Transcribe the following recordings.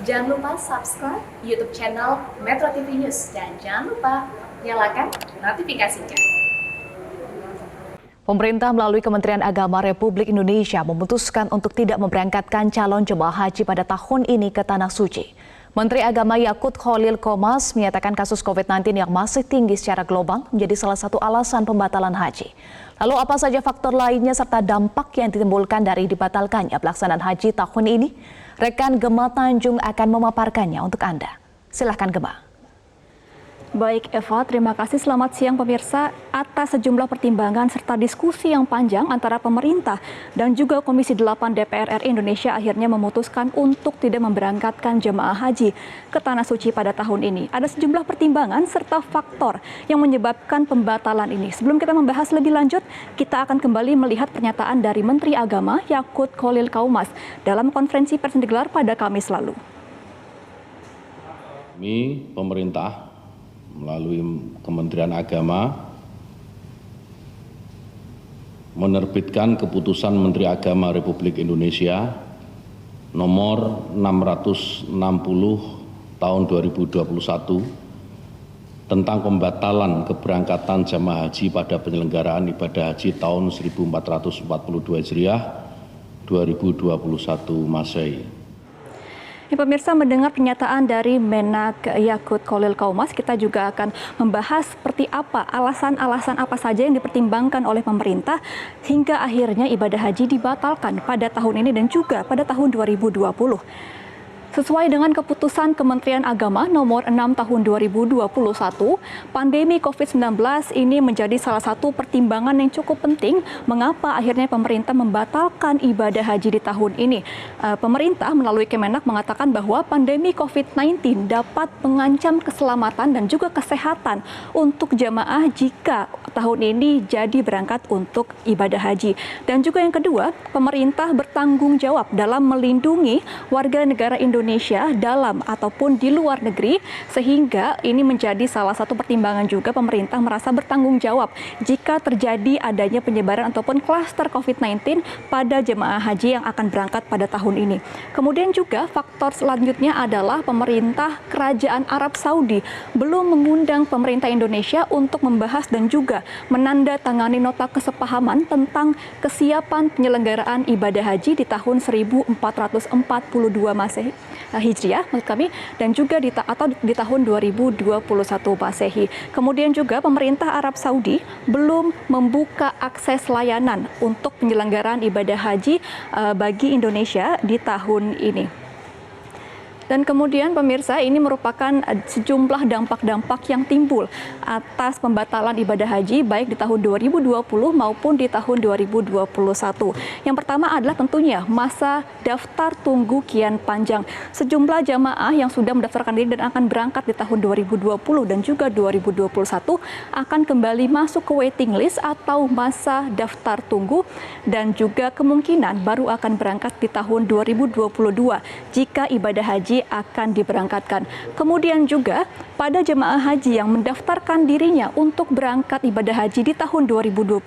Jangan lupa subscribe YouTube channel Metro TV News dan jangan lupa nyalakan notifikasinya. Pemerintah melalui Kementerian Agama Republik Indonesia memutuskan untuk tidak memberangkatkan calon jemaah haji pada tahun ini ke Tanah Suci. Menteri Agama Yakut Khalil Qomas menyatakan kasus COVID-19 yang masih tinggi secara global menjadi salah satu alasan pembatalan haji. Lalu apa saja faktor lainnya serta dampak yang ditimbulkan dari dibatalkannya pelaksanaan haji tahun ini? Rekan Gema Tanjung akan memaparkannya untuk Anda. Silahkan Gema. Baik Eva, terima kasih. Selamat siang pemirsa. Atas sejumlah pertimbangan serta diskusi yang panjang antara pemerintah dan juga Komisi 8 DPR RI Indonesia akhirnya memutuskan untuk tidak memberangkatkan jemaah haji ke Tanah Suci pada tahun ini. Ada sejumlah pertimbangan serta faktor yang menyebabkan pembatalan ini. Sebelum kita membahas lebih lanjut, kita akan kembali melihat pernyataan dari Menteri Agama Yakut Khalil Qomas dalam konferensi pers yang digelar pada Kamis lalu. Kami pemerintah melalui Kementerian Agama menerbitkan keputusan Menteri Agama Republik Indonesia nomor 660 tahun 2021 tentang pembatalan keberangkatan jemaah haji pada penyelenggaraan ibadah haji tahun 1442 Hijriah 2021 Masehi. Pemirsa, mendengar pernyataan dari Menak Yakut Khalil Qomas, kita juga akan membahas seperti apa alasan-alasan apa saja yang dipertimbangkan oleh pemerintah hingga akhirnya ibadah haji dibatalkan pada tahun ini dan juga pada tahun 2020. Sesuai dengan keputusan Kementerian Agama nomor 6 tahun 2021, pandemi COVID-19 ini menjadi salah satu pertimbangan yang cukup penting mengapa akhirnya pemerintah membatalkan ibadah haji di tahun ini. Pemerintah melalui Kemenak mengatakan bahwa pandemi COVID-19 dapat mengancam keselamatan dan juga kesehatan untuk jamaah jika tahun ini jadi berangkat untuk ibadah haji. Dan juga yang kedua, pemerintah bertanggung jawab dalam melindungi warga negara Indonesia dalam ataupun di luar negeri, sehingga ini menjadi salah satu pertimbangan juga pemerintah merasa bertanggung jawab jika terjadi adanya penyebaran ataupun klaster COVID-19 pada jemaah haji yang akan berangkat pada tahun ini. Kemudian juga faktor selanjutnya adalah pemerintah Kerajaan Arab Saudi belum mengundang pemerintah Indonesia untuk membahas dan juga menandatangani nota kesepahaman tentang kesiapan penyelenggaraan ibadah haji di tahun 1442 Masehi. Hijriah maksud kami, dan juga di tahun 2021 Masehi. Kemudian juga pemerintah Arab Saudi belum membuka akses layanan untuk penyelenggaraan ibadah haji bagi Indonesia di tahun ini. Dan kemudian pemirsa, ini merupakan sejumlah dampak-dampak yang timbul atas pembatalan ibadah haji baik di tahun 2020 maupun di tahun 2021. Yang pertama adalah tentunya masa daftar tunggu kian panjang. Sejumlah jamaah yang sudah mendaftarkan diri dan akan berangkat di tahun 2020 dan juga 2021 akan kembali masuk ke waiting list atau masa daftar tunggu dan juga kemungkinan baru akan berangkat di tahun 2022 jika ibadah haji akan diberangkatkan. Kemudian juga pada jemaah haji yang mendaftarkan dirinya untuk berangkat ibadah haji di tahun 2021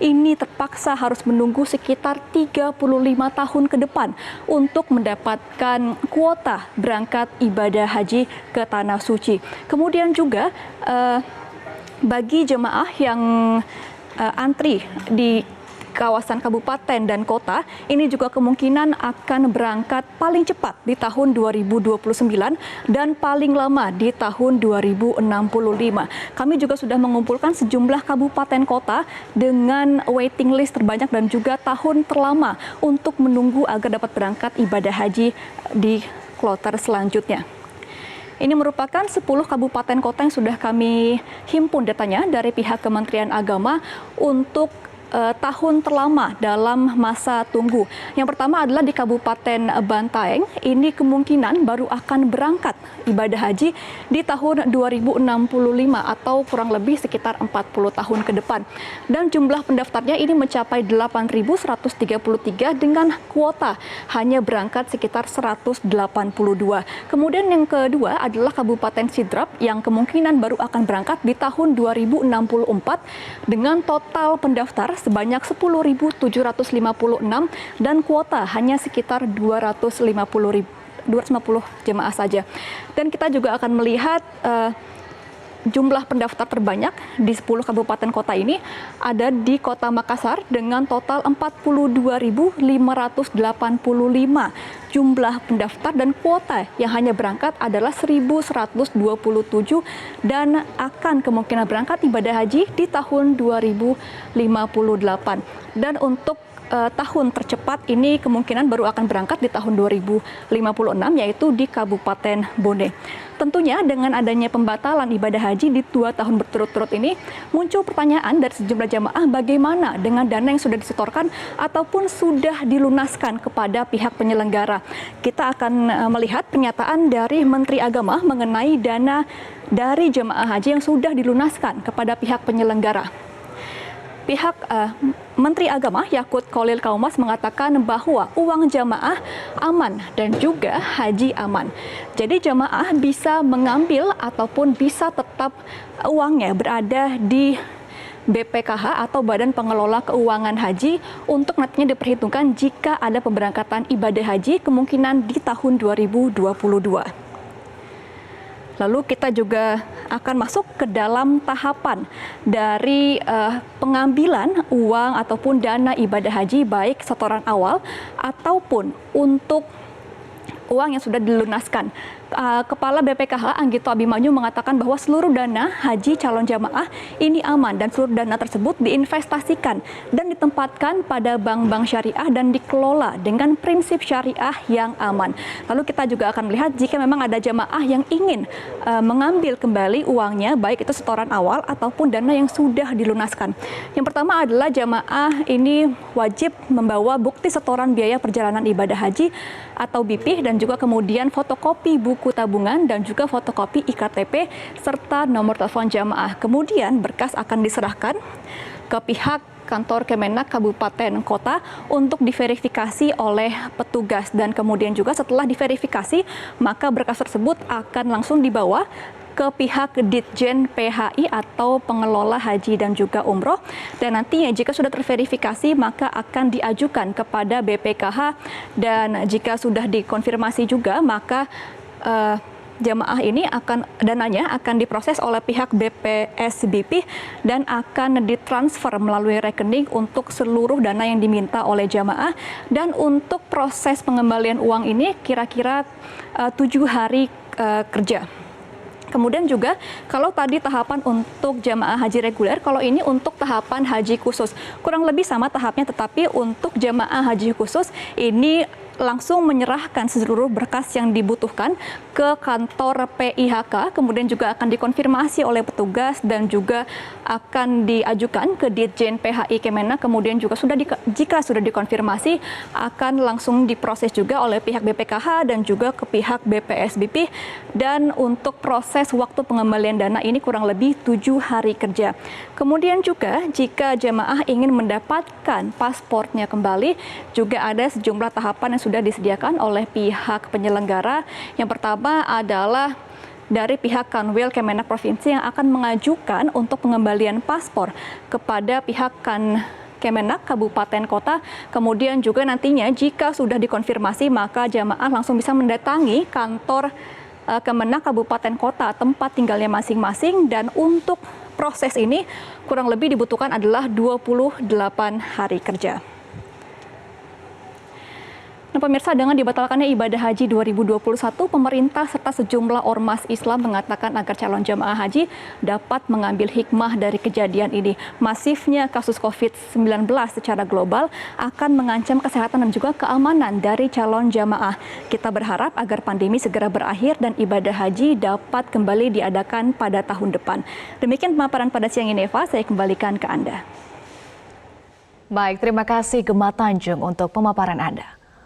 ini terpaksa harus menunggu sekitar 35 tahun ke depan untuk mendapatkan kuota berangkat ibadah haji ke Tanah Suci. Kemudian juga bagi jemaah yang antri di kawasan kabupaten dan kota, ini juga kemungkinan akan berangkat paling cepat di tahun 2029 dan paling lama di tahun 2065. Kami juga sudah mengumpulkan sejumlah kabupaten kota dengan waiting list terbanyak dan juga tahun terlama untuk menunggu agar dapat berangkat ibadah haji di kloter selanjutnya. Ini merupakan 10 kabupaten kota yang sudah kami himpun datanya dari pihak Kementerian Agama untuk tahun terlama dalam masa tunggu. Yang pertama adalah di Kabupaten Bantaeng, ini kemungkinan baru akan berangkat ibadah haji di tahun 2065 atau kurang lebih sekitar 40 tahun ke depan. Dan jumlah pendaftarnya ini mencapai 8.133 dengan kuota hanya berangkat sekitar 182. Kemudian yang kedua adalah Kabupaten Sidrap yang kemungkinan baru akan berangkat di tahun 2064 dengan total pendaftar sebanyak 10.756 dan kuota hanya sekitar 250 250 jemaah saja. Dan kita juga akan melihat jumlah pendaftar terbanyak di 10 kabupaten kota ini ada di Kota Makassar dengan total 42.585 jumlah pendaftar, dan kuota yang hanya berangkat adalah 1.127 dan akan kemungkinan berangkat ibadah haji di tahun 2058. Dan untuk tahun tercepat ini kemungkinan baru akan berangkat di tahun 2056, yaitu di Kabupaten Bone. Tentunya dengan adanya pembatalan ibadah haji di 2 tahun berturut-turut ini, muncul pertanyaan dari sejumlah jamaah bagaimana dengan dana yang sudah disetorkan ataupun sudah dilunaskan kepada pihak penyelenggara. Kita akan melihat pernyataan dari Menteri Agama mengenai dana dari jemaah haji yang sudah dilunaskan kepada pihak penyelenggara. Pihak Menteri Agama Yakut Kholil Kaumas mengatakan bahwa uang jamaah aman dan juga haji aman. Jadi jamaah bisa mengambil ataupun bisa tetap uangnya berada di BPKH atau Badan Pengelola Keuangan Haji untuk nantinya diperhitungkan jika ada pemberangkatan ibadah haji kemungkinan di tahun 2022. Lalu kita juga akan masuk ke dalam tahapan dari pengambilan uang ataupun dana ibadah haji baik setoran awal ataupun untuk uang yang sudah dilunaskan. Kepala BPKH Anggito Abimanyu mengatakan bahwa seluruh dana haji calon jamaah ini aman dan seluruh dana tersebut diinvestasikan dan ditempatkan pada bank-bank syariah dan dikelola dengan prinsip syariah yang aman. Lalu kita juga akan melihat jika memang ada jamaah yang ingin mengambil kembali uangnya, baik itu setoran awal ataupun dana yang sudah dilunaskan. Yang pertama adalah jamaah ini wajib membawa bukti setoran biaya perjalanan ibadah haji atau BIP dan juga kemudian fotokopi buku tabungan dan juga fotokopi IKTP serta nomor telepon jamaah. Kemudian berkas akan diserahkan ke pihak kantor Kemenak Kabupaten Kota untuk diverifikasi oleh petugas, dan kemudian juga setelah diverifikasi maka berkas tersebut akan langsung dibawa ke pihak Ditjen PHI atau pengelola haji dan juga umroh, dan nantinya jika sudah terverifikasi maka akan diajukan kepada BPKH, dan jika sudah dikonfirmasi juga maka jamaah ini dananya akan diproses oleh pihak BPSBP dan akan ditransfer melalui rekening untuk seluruh dana yang diminta oleh jamaah. Dan untuk proses pengembalian uang ini kira-kira 7 hari kerja. Kemudian juga kalau tadi tahapan untuk jamaah haji reguler, kalau ini untuk tahapan haji khusus. Kurang lebih sama tahapnya, tetapi untuk jamaah haji khusus ini langsung menyerahkan seluruh berkas yang dibutuhkan ke kantor PIHK, kemudian juga akan dikonfirmasi oleh petugas dan juga akan diajukan ke Ditjen PHI Kemenak, kemudian juga jika sudah dikonfirmasi akan langsung diproses juga oleh pihak BPKH dan juga ke pihak BPSBP. Dan untuk proses waktu pengembalian dana ini kurang lebih 7 hari kerja. Kemudian juga jika jemaah ingin mendapatkan paspornya kembali, juga ada sejumlah tahapan yang sudah disediakan oleh pihak penyelenggara. Yang pertama adalah dari pihak Kanwil Kemenak Provinsi yang akan mengajukan untuk pengembalian paspor kepada pihak Kemenak Kabupaten Kota. Kemudian juga nantinya jika sudah dikonfirmasi maka jamaah langsung bisa mendatangi kantor Kemenak Kabupaten Kota tempat tinggalnya masing-masing, dan untuk proses ini kurang lebih dibutuhkan adalah 28 hari kerja. Nah, pemirsa, dengan dibatalkannya ibadah haji 2021, pemerintah serta sejumlah ormas Islam mengatakan agar calon jamaah haji dapat mengambil hikmah dari kejadian ini. Masifnya kasus COVID-19 secara global akan mengancam kesehatan dan juga keamanan dari calon jamaah. Kita berharap agar pandemi segera berakhir dan ibadah haji dapat kembali diadakan pada tahun depan. Demikian pemaparan pada siang ini, Eva. Saya kembalikan ke Anda. Baik, terima kasih Gemma Tanjung untuk pemaparan Anda.